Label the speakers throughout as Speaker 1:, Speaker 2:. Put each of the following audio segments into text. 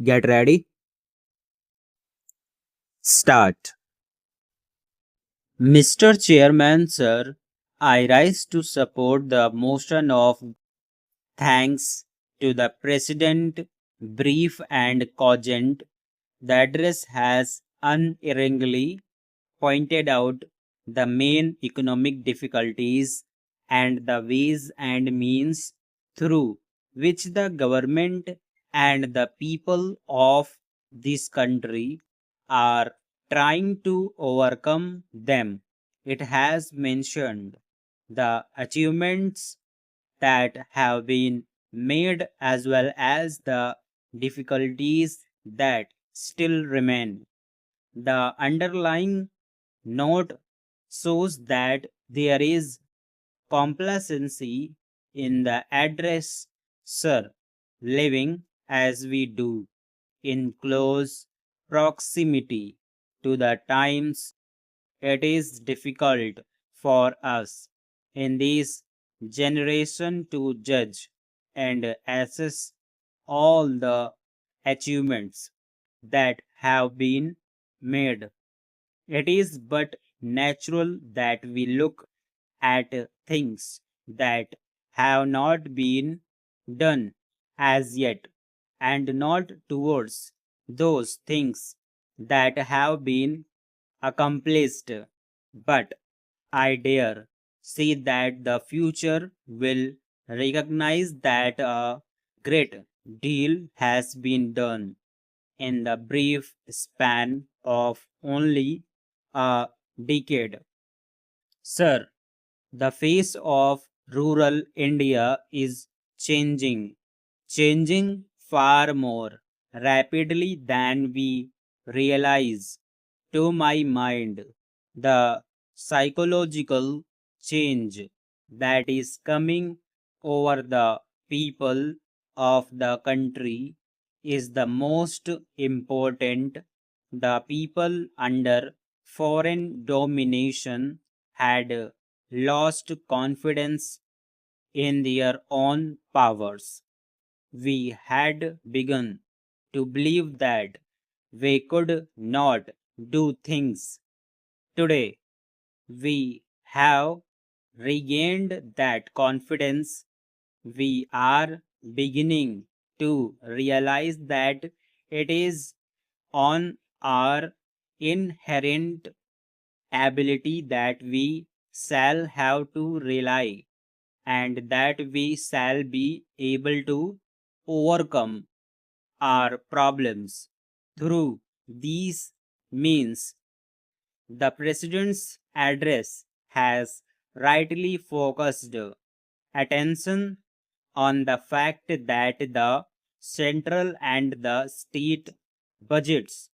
Speaker 1: Get ready. Start. Mr. Chairman, sir, I rise to support the motion of thanks to the President, brief and cogent. The address has unerringly pointed out the main economic difficulties and the ways and means through which the government and the people of this country are trying to overcome them. It has mentioned the achievements that have been made as well as the difficulties that still remain. The underlying note shows that there is complacency in the address, sir, living as we do in close proximity to the times. It is difficult for us in this generation to judge and assess all the achievements that have been made. It is but natural that we look at things that have not been done as yet, and not towards those things that have been accomplished. But I dare say that the future will recognize that a great deal has been done in the brief span of only a decade. Sir, the face of rural India is changing, changing far more rapidly than we realize. To my mind, the psychological change that is coming over the people of the country is the most important. The people under foreign domination had lost confidence in their own powers. We had begun to believe that we could not do things. Today, we have regained that confidence. We are beginning to realize that it is on our inherent ability that we shall have to rely, and that we shall be able to overcome our problems through these means. The President's address has rightly focused attention on the fact that the central and the state budgets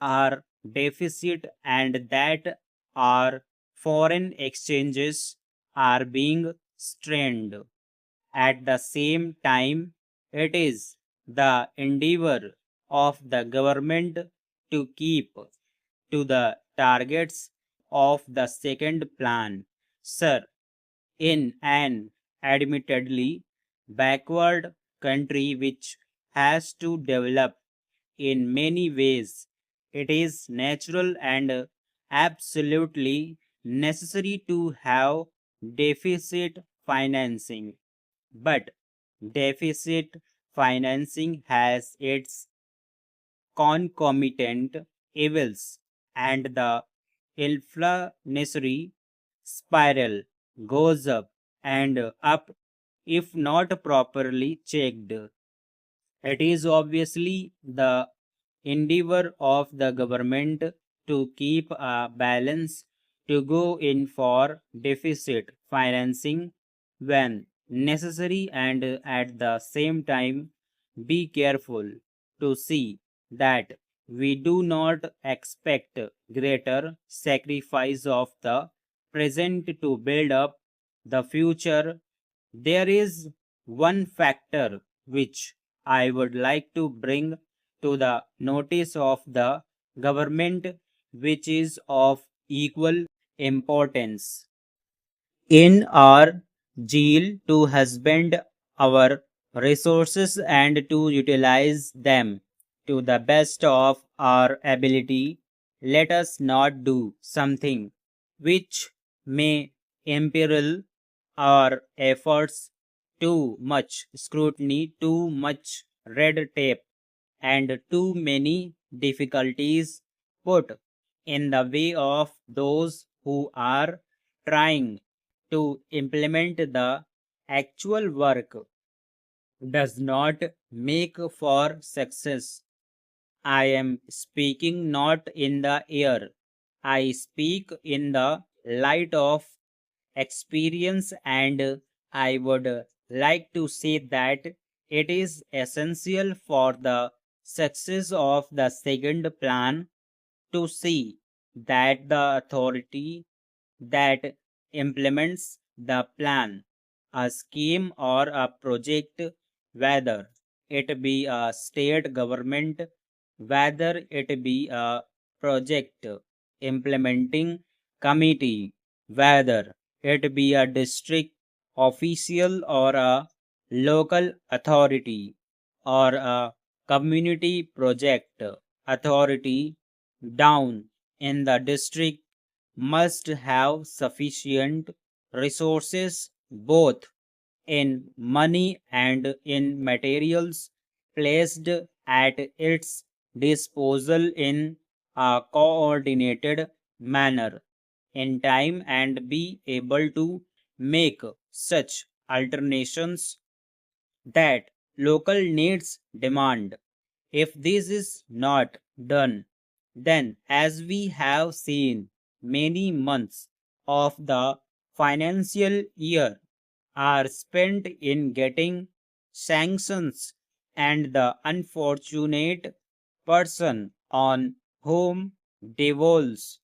Speaker 1: are deficit and that our foreign exchanges are being strained. At the same time, it is the endeavor of the government to keep to the targets of the second plan. Sir, in an admittedly backward country which has to develop in many ways, it is natural and absolutely necessary to have deficit financing. But deficit financing has its concomitant evils, and the inflationary spiral goes up and up if not properly checked. It is obviously the endeavor of the government to keep a balance, to go in for deficit financing when necessary, and at the same time be careful to see that we do not expect greater sacrifice of the present to build up the future. There is one factor which I would like to bring to the notice of the government, which is of equal importance. In our zeal to husband our resources and to utilize them to the best of our ability, let us not do something which may imperil our efforts. Too much scrutiny, too much red tape, and too many difficulties put in the way of those who are trying to implement the actual work does not make for success. I am speaking not in the air. I speak in the light of experience, and I would like to say that it is essential for the success of the second plan to see that the authority that implements the plan, a scheme, or a project, whether it be a state government, whether it be a project implementing committee, whether it be a district official or a local authority or a community project authority down in the district must have sufficient resources both in money and in materials placed at its disposal in a coordinated manner in time and be able to make such alternations that local needs demand. If this is not done, then as we have seen, many months of the financial year are spent in getting sanctions, and the unfortunate person on whom devolves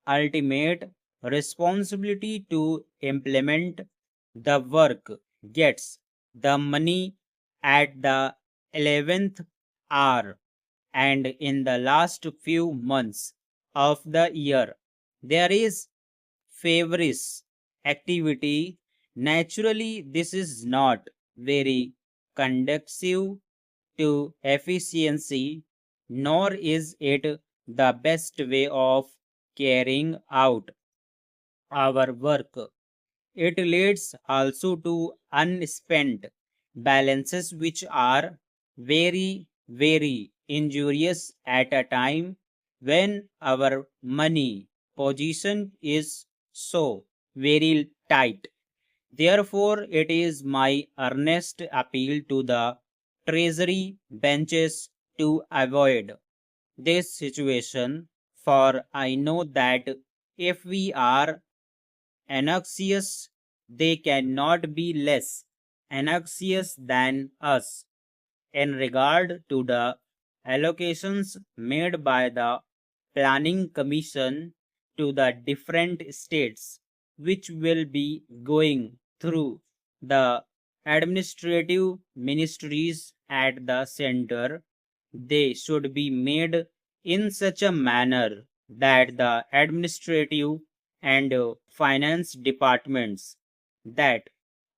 Speaker 1: ultimate responsibility to implement the work gets the money at the 11th hour. And in the last few months of the year, there is feverish activity. Naturally, this is not very conducive to efficiency, nor is it the best way of carrying out our work. It leads also to unspent balances, which are very injurious at a time when our money position is so very tight. Therefore, it is my earnest appeal to the Treasury benches to avoid this situation, for I know that if we are anxious, they cannot be less anxious than us in regard to the allocations made by the Planning Commission to the different states, which will be going through the administrative ministries at the center. They should be made in such a manner that the administrative and finance departments that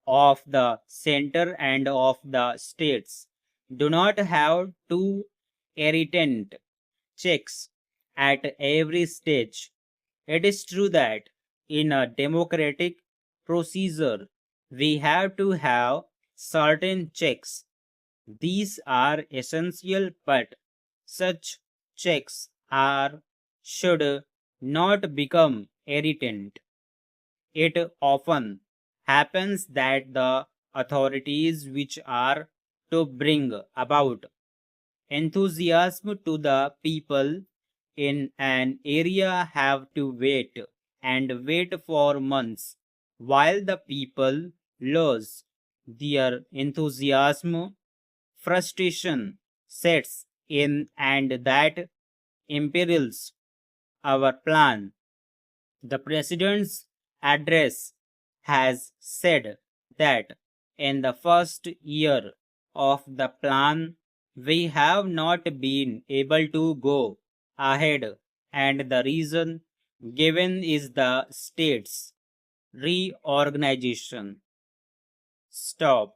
Speaker 1: of the center and of the states do not have to irritant checks at every stage. It is true that in a democratic procedure we have to have certain checks. These are essential, but such checks are should not become irritant. It often happens that the authorities which are to bring about enthusiasm to the people in an area have to wait and wait for months while the people lose their enthusiasm. Frustration sets in, and that imperils our plan. The president's address has said that in the first year of the plan, we have not been able to go ahead, and the reason given is the state's reorganization. Stop.